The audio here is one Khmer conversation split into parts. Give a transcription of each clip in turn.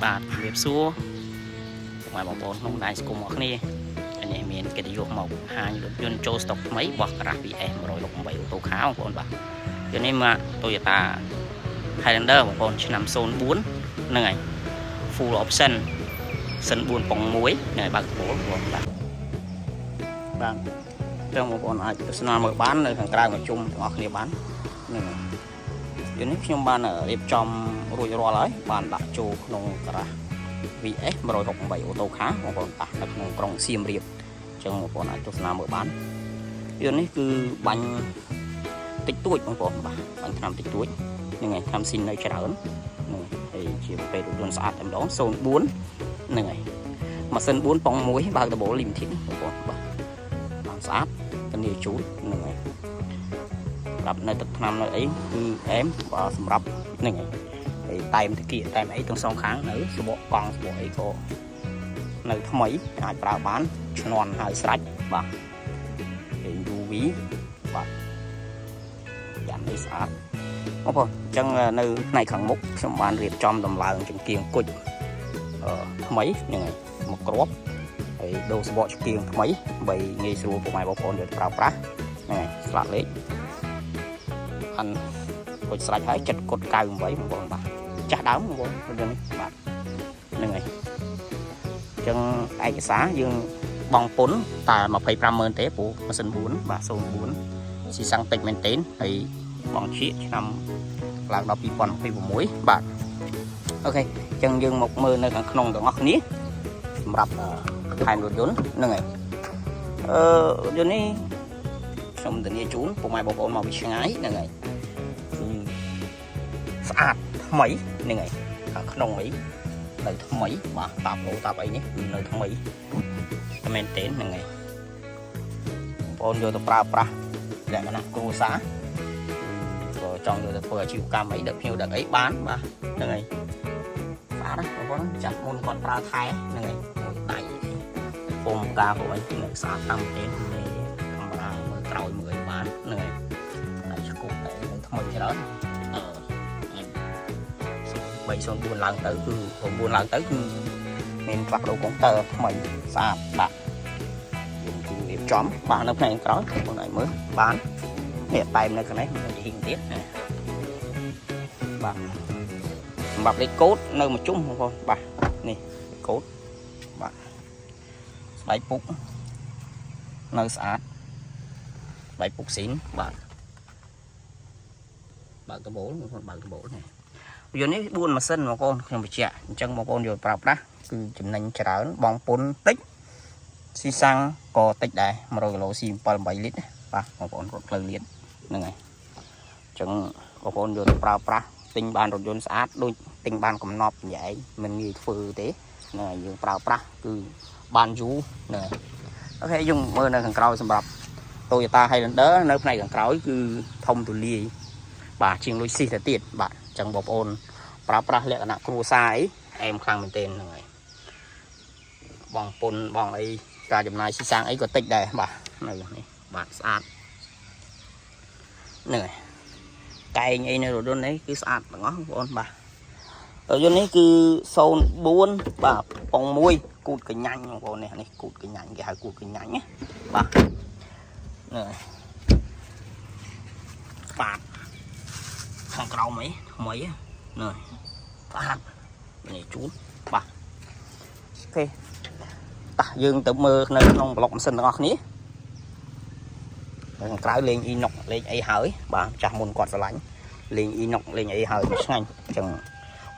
បាទវាសួរមកបងប្អូនក្នុងដៃស្គុំមកគ្នានេះមានកិត្តិយសមកហាញរថយន្តចូលស្តុកថ្មីរបស់ Crash VS 168 អូតូខាបងប្អូនបាទយន្តនេះមក Toyota Highlander បងប្អូនឆ្នាំ04ហ្នឹងហើយ full option សិន4ប៉ុង1នៅបើកបូលបងបាទចឹងបងប្អូនអាចទស្សនាមើលបាននៅខាងក្រៅមកជុំទាំងអស់គ្នាបានហ្នឹងយន្តនេះខ្ញុំបានរៀបចំរួចរាល់ហើយបានដាក់ចូលក្នុង Crash VS 168 អូតូខាបងប្អូនតានៅក្នុងក្រុងសៀមរាបអញ្ចឹងបងប្អូនអាចទស្សនាមើលបានយន្តនេះគឺបាញ់តិចតួចបងប្អូនបាទបាញ់ថ្នាំតិចតួចហ្នឹងហើយថ្នាំស៊ីននៅច្រើនហ្នឹងហើយជាប្រភេទរថយន្តស្អាតតែម្ដង04ហ្នឹងហើយម៉ាស៊ីន4ប៉ុង1បើកដបូល limited បងប្អូនបាទបានស្អាតធានាជូនហ្នឹងហើយសម្រាប់នៅទឹកថ្នាំនៅអីគឺអែមសម្រាប់ហ្នឹងហើយតែមតាគៀតែមអីទាំងសងខាងនៅសបកកង់សបកអីក៏នៅថ្មីអាចប្រើបានឈ្នន់ហើយស្រាច់បាទហើយ UV បាទយ៉ាងនេះស្អាតបងប្អូនអញ្ចឹងនៅផ្នែកខាងមុខខ្ញុំបានរៀបចំដំឡើងចង្គៀងគុជថ្មីហ្នឹងហើយមកគ្រាប់ហើយដូរសបកចង្គៀងថ្មីដើម្បីងាយស្រួលពុកម៉ែបងប្អូនយកទៅប្រើប្រាស់ហ្នឹងហើយស្លាកលេខអានគុជស្រាច់ហើយចិត្តគុត98បងប្អូនបាទចាស់ដើមបងប្អូនរឿងនេះបាទហ្នឹងហើយអញ្ចឹងឯកសារយើងបងពុនតែ250000ទេព្រោះម៉ាស៊ីន4បាទ04ស៊ីសាំងតិចមែនទែនហើយបងជាឆ្នាំឡើងដល់2026បាទអូខេអញ្ចឹងយើងមកមើលនៅខាងក្នុងទាំងអស់គ្នាសម្រាប់ថែមរថយន្តហ្នឹងហើយយន្តនេះខ្ញុំធានាជូនពុកម៉ែបងប្អូនមកពីឆ្ងាយហ្នឹងហើយស្អាតថ្មីហ្នឹងហើយខាងក្នុងអីនៅថ្មីបាទតាប់តាប់អីនេះគឺនៅថ្មីមែនទែនហ្នឹងហើយបងប្អូនយកទៅប្រើប្រាស់លក្ខណៈគ្រួសារក៏ចង់យកទៅធ្វើអាជីវកម្មអីដឹកភ្ញៀវដឹកអីបានបាទហ្នឹងហើយស្អាតណាបងប្អូនចាស់មុនគាត់ប្រើថែហ្នឹងហើយដៃពុំកាពុំអីនៅស្អាតតាមទេកាមេរ៉ាមើលក្រោយមើលបានហ្នឹងហើយតែឈ្គប់តែនៅថ្មីច្រើន304ឡើងទៅគឺ9ឡើងទៅគឺមានផ្លាស់ប្ដូរកុងទ័រថ្មីស្អាតបាទយើងគឺរៀបចំបាទនៅផ្នែកក្រោយបងឲ្យមើលបាននេះតែនៅខាងនេះមានហ៊ីងទៀតបាទសម្រាប់លេខកូដនៅមួយជុំបងប្អូនបាទនេះកូដបាទស្បែកពុកនៅស្អាតស្បែកពុកស៊ីនបាទបើកដបូលបងប្អូនបើកដបូលនេះយន្តនេះ4ម៉ាស៊ីនបងប្អូនខ្ញុំបញ្ជាក់អញ្ចឹងបងប្អូនយកប្រើប្រាស់គឺចំណេញច្រើនបងពុនតិចស៊ីសាំងក៏តិចដែរ100គីឡូស៊ី7-8លីត្របាទបងប្អូនរត់ផ្លូវលៀនហ្នឹងហើយអញ្ចឹងបងប្អូនយកទៅប្រើប្រាស់ទិញបានរថយន្តស្អាតដូចទិញបានកំណប់ញ៉ែមិនងាយធ្វើទេហ្នឹងហើយយើងប្រើប្រាស់គឺបានយូរហ្នឹងហើយអូខេយើងមើលនៅខាងក្រោយសម្រាប់ Toyota Highlander នៅផ្នែកខាងក្រោយគឺធំទូលាយបាទជាងលុយស៊ីទៅទៀតបាទអញ្ចឹងបងប្អូនប្រើប្រាស់លក្ខណៈគ្រួសារអីអែមខ្លាំងមែនទែនហ្នឹងហើយបងពុនបងអីការចំណាយស៊ីសាំងអីក៏តិចដែរបាទនៅនេះបាទស្អាតហ្នឹងហើយកែងអីនៅរថយន្តនេះគឺស្អាតទាំងអស់បងប្អូនបាទរថយន្តនេះគឺ04បាទប៉ុង1គូតកញ្ញាញ់បងប្អូននេះគូតកញ្ញាញ់គេហៅគូតកញ្ញាញ់ណាបាទហ្នឹងហើយបាទខាងក្រោមអីថ្មីហ្នឹងស្អាតនេះជូនបាទអូខេតោះយើងទៅមើលនៅក្នុងប្លុកម៉ាស៊ីនទាំងអស់គ្នាខាងក្រៅលេងអ៊ីណុកលេងអីហើយបាទចាស់មុនគាត់ស្រឡាញ់លេងអ៊ីណុកលេងអីហើយឆ្ងាញ់អញ្ចឹង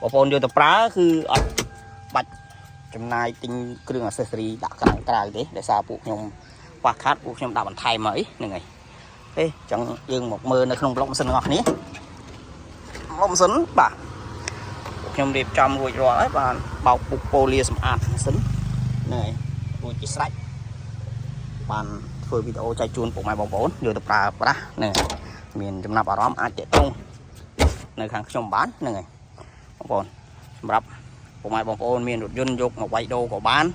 បងប្អូនយកទៅប្រើគឺអត់បាច់ចំណាយទិញគ្រឿងអសេសរីដាក់ក្រៅទេដោយសារពួកខ្ញុំខ្វះខាតពួកខ្ញុំដាក់បន្ថែមមកអីហ្នឹងហើយអញ្ចឹងយើងមកមើលនៅក្នុងប្លុកម៉ាស៊ីនទាំងអស់គ្នាប្លុកម៉ាស៊ីនបាទខ្ញុំរៀបចំរួចរាល់ហើយបានបោកពុកប៉ូលាសម្អាតម៉ាស៊ីនហ្នឹងហើយរួចជាស្រេចបានធ្វើវីដេអូចែកជូនពុកម៉ែបងប្អូនយកទៅប្រើប្រាស់ហ្នឹងមានចំណាប់អារម្មណ៍អាចទាក់ទងនៅខាងខ្ញុំបានហ្នឹងហើយបងប្អូនសម្រាប់ពុកម៉ែបងប្អូនមានរថយន្តយកមកវាយដូរក៏បាន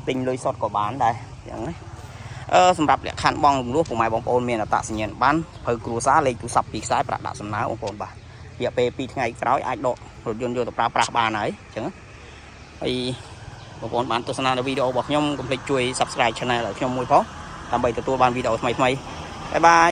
ទិញលុយសុទ្ធក៏បានដែរអញ្ចឹងណាសម្រាប់លក្ខខណ្ឌបងរំលោះពុកម៉ែបងប្អូនមានអត្តសញ្ញាណប័ណ្ណភៅគ្រួសារលេខទូរស័ព្ទពីខ្សែប្រាក់ដាក់សំណើបងប្អូនបាទរយៈពេល2ថ្ងៃក្រោយអាចដករថយន្តយកទៅប្រើប្រាស់បានហើយអញ្ចឹង ហើយបងប្អូនបានទស្សនានៅវីដេអូរបស់ខ្ញុំកុំភ្លេចជួយ Subscribe Channel ឲ្យខ្ញុំមួយផងដើម្បីទទួលបានវីដេអូថ្មីៗបាយបាយ